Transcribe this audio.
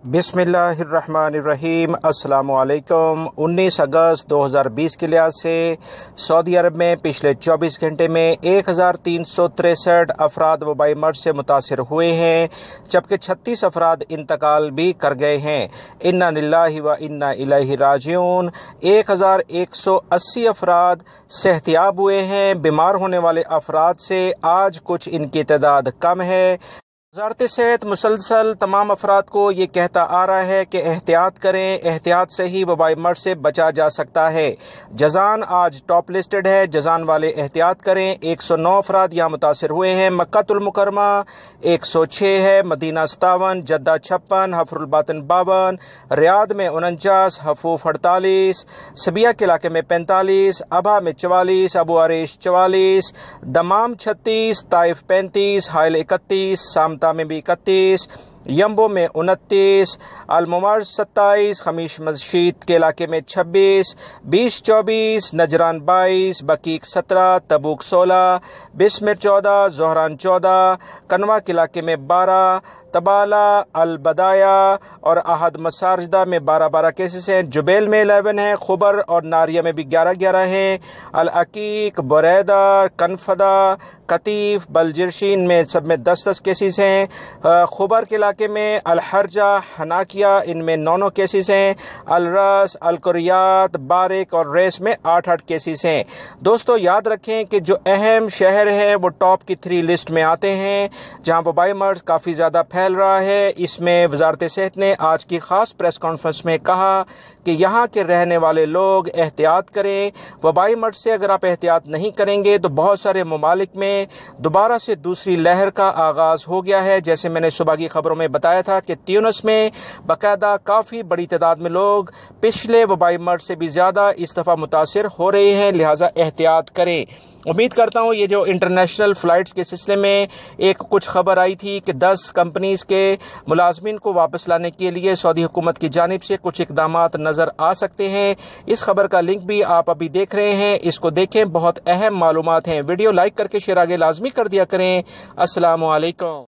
بسم اللہ الرحمن الرحیم۔ السلام علیکم۔ 19 اگست 2020 کے لحاظ سے سعودی عرب میں پچھلے 24 گھنٹے میں 1363 افراد وبائی مرض سے متاثر ہوئے ہیں، جبکہ 36 افراد انتقال بھی کر گئے ہیں۔ انا للہ و انا الیہ راجعون۔ 1180 افراد صحتیاب ہوئے ہیں۔ بیمار ہونے والے افراد سے آج کچھ ان کی تعداد کم ہے۔ وزارت صحت مسلسل تمام افراد کو یہ کہتا آ رہا ہے کہ احتیاط کریں، احتیاط سے ہی وبائی مرض سے بچا جا سکتا ہے۔ جازان آج ٹاپ لسٹڈ ہے، جازان والے احتیاط کریں۔ 109 افراد یہاں متاثر ہوئے ہیں۔ مکہ المکرمہ 106 ہے، مدینہ 57، جدہ 56، حفر الباطن 52، ریاض میں 49، حفوف 48، سبیہ کے علاقے میں 45، ابھا میں 44، ابو عریش 44، دمام 36، طائف 35، حائل 31، سامتا میں بھی 31، یمبو میں 29، الممرز 27، خمیش مشیط کے علاقے میں 26، 20 24، نجران 22، بقیق 17، تبوک 16، بسمر 14، زہران 14، کنوا کے علاقے میں 12، تبالہ، البدایہ اور احد مساجدہ میں 12 کیسز ہیں۔ جبیل میں 11 ہیں، خبر اور ناریہ میں بھی 11 ہیں۔ العقیق، بریدہ، کنفدہ، قطیف، بلجرشین میں سب میں 10 کیسز ہیں۔ خبر کے علاقے میں الحرجہ، حناکیہ ان میں 9 کیسز ہیں۔ الرس، القریات، بارک اور ریس میں 8 کیسز ہیں۔ دوستو یاد رکھیں کہ جو اہم شہر ہیں وہ ٹاپ کی 3 لسٹ میں آتے ہیں جہاں وبائی مرض کافی زیادہ پھیل رہا ہے۔ اس میں وزارت صحت نے آج کی خاص پریس کانفرنس میں کہا کہ یہاں کے رہنے والے لوگ احتیاط کریں۔ وبائی مرض سے اگر آپ احتیاط نہیں کریں گے تو بہت سارے ممالک میں دوبارہ سے دوسری لہر کا آغاز ہو گیا ہے۔ جیسے میں نے صبح کی خبروں میں بتایا تھا کہ تیونس میں باقاعدہ کافی بڑی تعداد میں لوگ پچھلے وبائی مرض سے بھی زیادہ اس دفعہ متاثر ہو رہے ہیں، لہٰذا احتیاط کریں۔ امید کرتا ہوں یہ جو انٹرنیشنل فلائٹس کے سلسلے میں کچھ خبر آئی تھی کہ 10 کمپنیز کے ملازمین کو واپس لانے کے لیے سعودی حکومت کی جانب سے کچھ اقدامات نظر آ سکتے ہیں۔ اس خبر کا لنک بھی آپ ابھی دیکھ رہے ہیں، اس کو دیکھیں، بہت اہم معلومات ہیں۔ ویڈیو لائک کر کے شیئر آگے لازمی کر دیا کریں۔ السلام علیکم۔